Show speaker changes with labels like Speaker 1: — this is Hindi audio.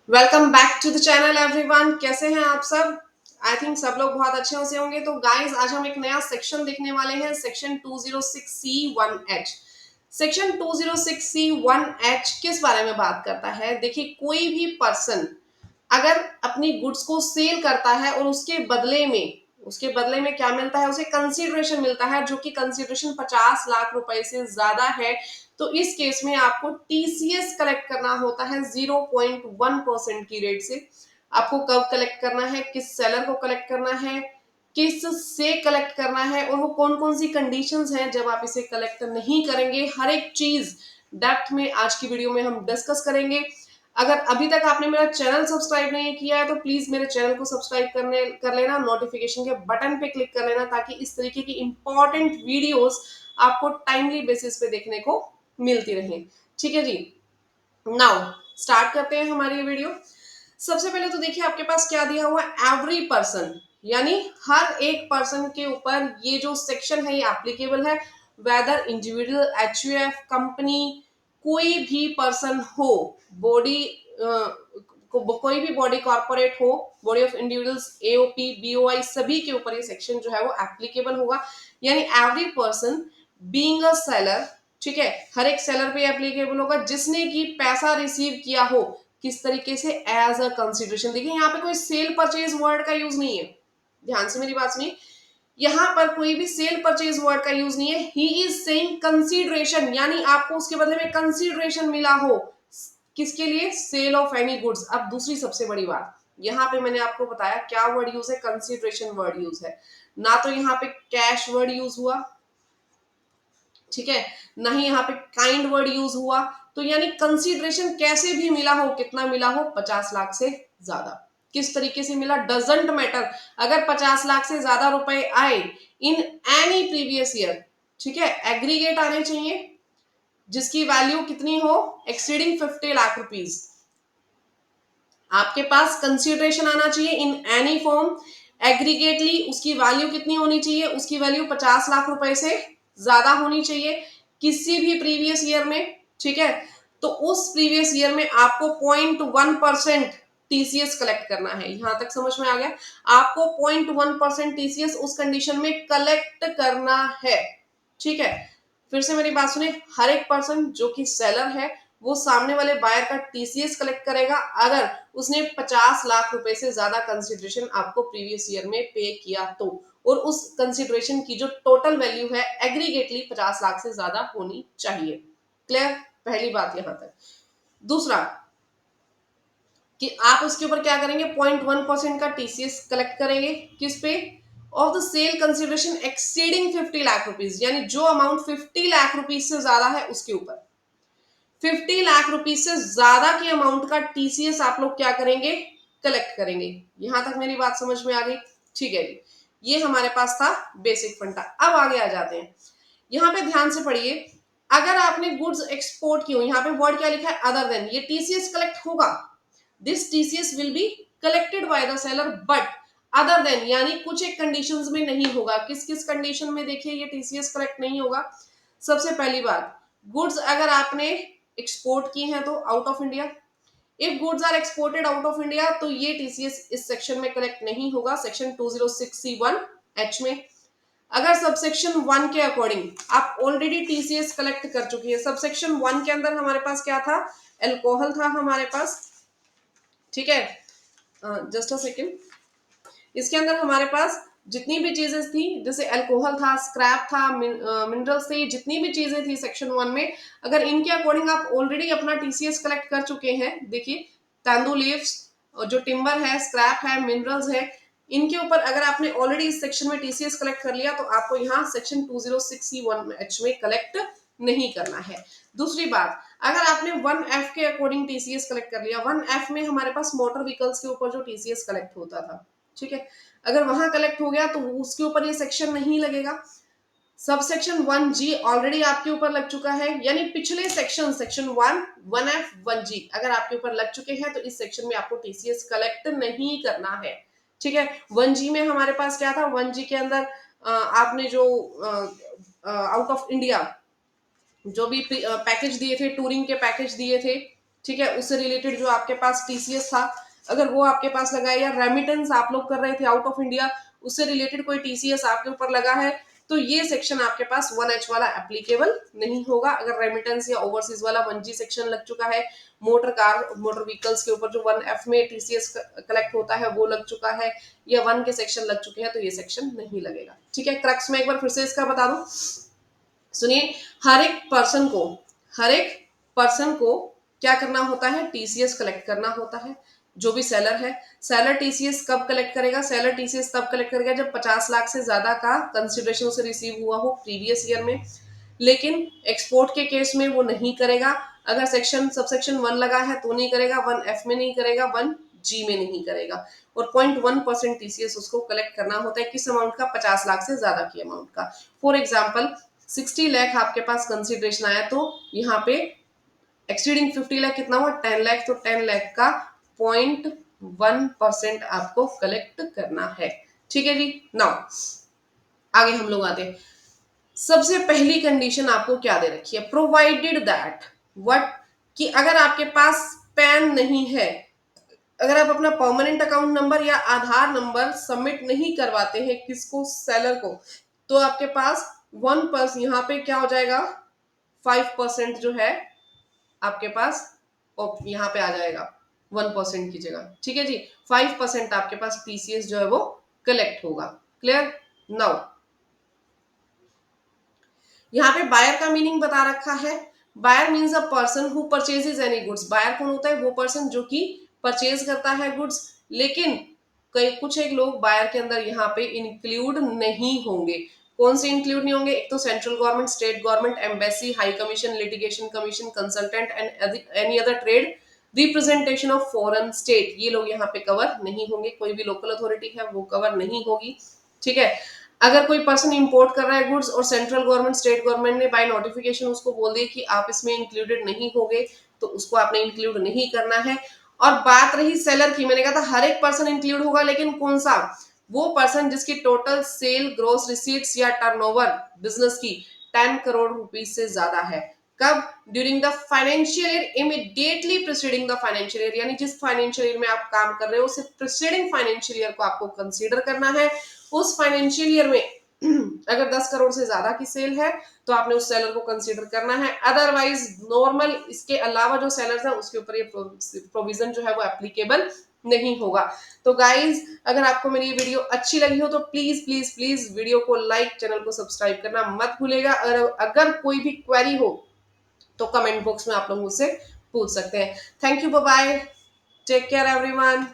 Speaker 1: Welcome back to the channel everyone. कैसे हैं आप सब? आई थिंक सब लोग बहुत अच्छे से होंगे। तो गाइस, आज हम एक नया सेक्शन देखने वाले हैं, सेक्शन 206C1H। सेक्शन 206C1H किस बारे में बात करता है? देखिए, कोई भी पर्सन अगर अपनी गुड्स को सेल करता है और उसके बदले में क्या मिलता है? उसे कंसीडरेशन मिलता है, जो कि कंसीडरेशन 50 लाख रुपए से ज्यादा है। तो इस केस में आपको टीसीएस कलेक्ट करना होता है 0.1% की रेट से। आपको कब कलेक्ट करना है, किस सेलर को कलेक्ट करना है, किस से कलेक्ट करना है, और वो कौन कौन सी कंडीशंस हैं जब आप इसे कलेक्ट नहीं करेंगे, हर एक चीज डेप्थ में आज की वीडियो में हम डिस्कस करेंगे। अगर अभी तक आपने मेरा चैनल सब्सक्राइब नहीं किया है तो प्लीज मेरे चैनल को सब्सक्राइब कर लेना, नोटिफिकेशन के बटन पे क्लिक कर लेना, ताकि इस तरीके की इंपॉर्टेंट वीडियोस आपको टाइमली बेसिस पे देखने को मिलती रहे। ठीक है जी। नाउ स्टार्ट करते हैं हमारी ये वीडियो। सबसे पहले तो देखिए, आपके पास क्या दिया हुआ है? एवरी पर्सन, यानी हर एक पर्सन के ऊपर ये जो सेक्शन है ये एप्लीकेबल है। वेदर इंडिविजुअल, एचयूएफ, कंपनी, कोई भी पर्सन हो, बॉडी, कोई भी बॉडी कॉर्पोरेट हो, body of individuals, AOP, BOI, सभी के ऊपर ये सेक्शन जो है वो एप्लीकेबल होगा। यानी every person being a seller, ठीक है, हर एक सेलर पे एप्लीकेबल होगा जिसने की पैसा रिसीव किया हो। किस तरीके से? As a consideration. देखिए, यहाँ पे कोई सेल परचेज वर्ड का यूज नहीं है, ध्यान से मेरी बात सुनिए। यहाँ पर कोई भी सेल परचेज वर्ड का यूज नहीं है। ही इज सेइंग कंसीडरेशन, यानी आपको उसके बदले में कंसीडरेशन मिला हो। किसके लिए? Sale of any goods. अब दूसरी सबसे बड़ी बात, यहाँ पे मैंने आपको बताया क्या वर्ड यूज है? कंसीडरेशन वर्ड यूज है। ना तो यहाँ पे कैश वर्ड यूज हुआ, ठीक है, ना ही यहाँ पे काइंड वर्ड यूज हुआ। तो यानी कंसीडरेशन कैसे भी मिला हो, कितना मिला हो? 50 लाख से ज्यादा। किस तरीके से मिला? Doesn't matter. अगर 50 लाख से ज्यादा रुपए आए इन एनी प्रीवियस ईयर, ठीक है, एग्रीगेट आने चाहिए जिसकी वैल्यू कितनी हो? Exceeding 50 lakh rupees. आपके पास कंसीडरेशन आना चाहिए इन एनी फॉर्म, एग्रीगेटली उसकी वैल्यू कितनी होनी चाहिए? उसकी वैल्यू 50 लाख रुपए से ज्यादा होनी चाहिए किसी भी प्रीवियस ईयर में, ठीक है। तो उस प्रीवियस ईयर में आपको 0.1% टीसीएस कलेक्ट करना है। यहां तक समझ में आ गया? आपको 0.1% टीसीएस उस कंडीशन में कलेक्ट करना है, ठीक है। फिर से मेरी बात सुने, हर एक पर्सन जो कि सेलर है वो सामने वाले बायर का टीसीएस कलेक्ट करेगा अगर उसने 50 लाख रुपए से ज्यादा कंसिडरेशन आपको प्रीवियस ईयर में पे किया तो। और उस कंसिडरेशन की जो टोटल वैल्यू है एग्रीगेटली 50 लाख से ज्यादा होनी चाहिए। क्लियर? पहली बात यहां तक। दूसरा, कि आप उसके ऊपर क्या करेंगे? 0.1% का टीसीएस कलेक्ट करेंगे। किस पे? Of the sale consideration exceeding 50 lakh rupees, यानी जो अमाउंट 50 लाख रुपीज से ज्यादा है उसके ऊपर। 50 लाख रुपीज से ज्यादा की अमाउंट का टीसीएस आप लोग क्या करेंगे? कलेक्ट करेंगे। यहां तक मेरी बात समझ में आ गई? ठीक है जी। ये हमारे पास था बेसिक फंडा। अब आगे आ जाते हैं। यहाँ पे ध्यान से पढ़िए। अगर आपने गुड्स एक्सपोर्ट की हो, यहाँ पे वर्ड क्या लिखा है? Other than. ये टीसीएस कलेक्ट होगा। This TCS will be collected by the seller, but other than, यानी कुछ एक कंडीशंस में नहीं होगा। किस किस कंडीशन में देखिए ये टीसीएस कलेक्ट नहीं होगा? सबसे पहली बात, गुड्स अगर आपने एक्सपोर्ट की हैं तो out of India, if goods are exported out of India, तो ये टीसीएस इस सेक्शन में कलेक्ट नहीं होगा, सेक्शन 206C1H में। अगर सबसेक्शन 1 के अकॉर्डिंग आप ऑलरेडी टीसीएस कलेक्ट कर चुकी है, सबसेक्शन 1 के अंदर हमारे पास क्या था? एल्कोहल था हमारे पास, ठीक है। Just a second. इसके अंदर हमारे पास जितनी भी चीजें थी, जैसे अल्कोहल था, स्क्रैप था, मिनरल्स थे, जितनी भी चीजें थी सेक्शन 1 में, अगर इनके अकॉर्डिंग आप ऑलरेडी अपना टीसीएस कलेक्ट कर चुके हैं, देखिए तेंदू लीव्स, जो टिम्बर है, स्क्रैप है, मिनरल्स है, इनके ऊपर अगर आपने ऑलरेडी इस सेक्शन में टीसीएस कलेक्ट कर लिया तो आपको यहाँ सेक्शन 206C1H में कलेक्ट नहीं करना है। दूसरी बात, अगर आपने 1F के अकॉर्डिंग टीसीएस कलेक्ट कर लिया, 1F में हमारे पास मोटर व्हीकल्स के ऊपर जो टीसीएस कलेक्ट होता था, ठीक है, अगर वहां कलेक्ट हो गया तो उसके ऊपर ये सेक्शन नहीं लगेगा। सब सेक्शन 1G ऑलरेडी आपके ऊपर लग चुका है, यानी पिछले सेक्शन, सेक्शन 1, 1F, 1G अगर आपके ऊपर लग चुके हैं तो इस सेक्शन में आपको टीसीएस कलेक्ट नहीं करना है, ठीक है। 1G में हमारे पास क्या था? 1G के अंदर आपने जो आउट ऑफ इंडिया जो भी पैकेज दिए थे, टूरिंग के पैकेज दिए थे, ठीक है, उससे रिलेटेड जो आपके पास टीसीएस था, अगर वो आपके पास लगा है, या रेमिटेंस आप लोग कर रहे थे आउट ऑफ इंडिया, उससे रिलेटेड कोई टीसीएस आपके ऊपर लगा है, तो ये सेक्शन आपके पास 1H वाला एप्लीकेबल नहीं होगा। अगर रेमिटेंस या ओवरसीज वाला 1G सेक्शन लग चुका है, मोटर व्हीकल्स के ऊपर जो 1F में टीसीएस कलेक्ट होता है वो लग चुका है, या 1 के सेक्शन लग चुके हैं, तो ये सेक्शन नहीं लगेगा। ठीक है, क्रक्स में एक बार फिर से इसका बता दूं, सुनिए, हर एक पर्सन को हर एक पर्सन को क्या करना होता है, टीसीएस कलेक्ट करना होता है। जो भी सेलर है, सेलर टीसीएस कब कलेक्ट करेगा, सेलर टीसीएस तब कलेक्ट करेगा जब 50 लाख से ज्यादा का कंसिडरेशन उसे रिसीव हुआ हो प्रीवियस ईयर में। लेकिन एक्सपोर्ट के केस में वो नहीं करेगा। अगर सबसेक्शन 1 लगा है तो नहीं करेगा, 1F में नहीं करेगा, 1G में नहीं करेगा। और 0.1% टीसीएस उसको कलेक्ट करना होता है, किस अमाउंट का, 50 लाख से ज्यादा की अमाउंट का। फॉर एग्जाम्पल 60 लाख आपके पास कंसिडरेशन आया, तो यहाँ पे एक्सीडिंग 50 लाख कितना हुआ, 10 लाख, तो 10 लाख का 0.1% आपको कलेक्ट करना है। ठीक है जी। नाउ आगे हम लोग आते हैं। सबसे पहली कंडीशन आपको क्या दे रखी है, प्रोवाइडेड दैट व्हाट, कि अगर आपके पास पैन नहीं है, अगर आप अपना परमानेंट अकाउंट नंबर या आधार नंबर सबमिट नहीं करवाते हैं किसको, सेलर को, तो आपके पास 1% यहाँ पे क्या हो जाएगा, 5% जो है आपके पास यहाँ पे आ जाएगा 1% की जगह। ठीक है जी, 5% आपके पास टीसीएस जो है वो कलेक्ट होगा। क्लियर। नाउ यहाँ पे बायर का मीनिंग बता रखा है। Buyer means a person who purchases any goods. Buyer कौन होता है, वो पर्सन जो कि परचेज करता है गुड्स। लेकिन कई कुछ एक लोग बायर के अंदर यहाँ पे इंक्लूड नहीं होंगे। कौन से इंक्लूड नहीं होंगे, एक तो central government, state government, embassy, high commission, litigation commission, consultant and any other trade representation of foreign state, ये लोग यहाँ पे कवर नहीं होंगे। कोई भी लोकल अथॉरिटी है वो कवर नहीं होगी। ठीक है, अगर कोई पर्सन इंपोर्ट कर रहा है गुड्स और सेंट्रल गवर्नमेंट, स्टेट गवर्नमेंट ने बाय नोटिफिकेशन उसको बोल दिया कि आप इसमें इंक्लूडेड नहीं होगे, तो उसको आपने इंक्लूड नहीं करना है। और बात रही सेलर की, मैंने कहा था हर एक पर्सन इंक्लूड होगा, लेकिन कौन सा, वो पर्सन जिसकी टोटल सेल, ग्रोस रिसीट्स या टर्नओवर बिजनेस की 10 करोड़ रुपीज से ज्यादा है। कब, during the financial year immediately preceding the financial year, यानी जिस फाइनेंशियल ईयर में आप काम कर रहे हो उसे प्रिसीडिंग फाइनेंशियल ईयर को आपको कंसीडर करना है। उस फाइनेंशियल ईयर में अगर 10 करोड़ से ज्यादा की सेल है तो आपने उस सेलर को कंसीडर करना है। अदरवाइज नॉर्मल इसके अलावा जो सेलर्स हैं उसके ऊपर ये प्रोविजन जो है वो एप्लीकेबल नहीं होगा। तो गाइज, अगर आपको मेरी ये वीडियो अच्छी लगी हो तो प्लीज प्लीज प्लीज वीडियो को लाइक, चैनल को सब्सक्राइब करना मत भूलेगा। अगर कोई भी क्वेरी हो तो कमेंट बॉक्स में आप लोग मुझसे पूछ सकते हैं। Thank you, bye bye, take care everyone.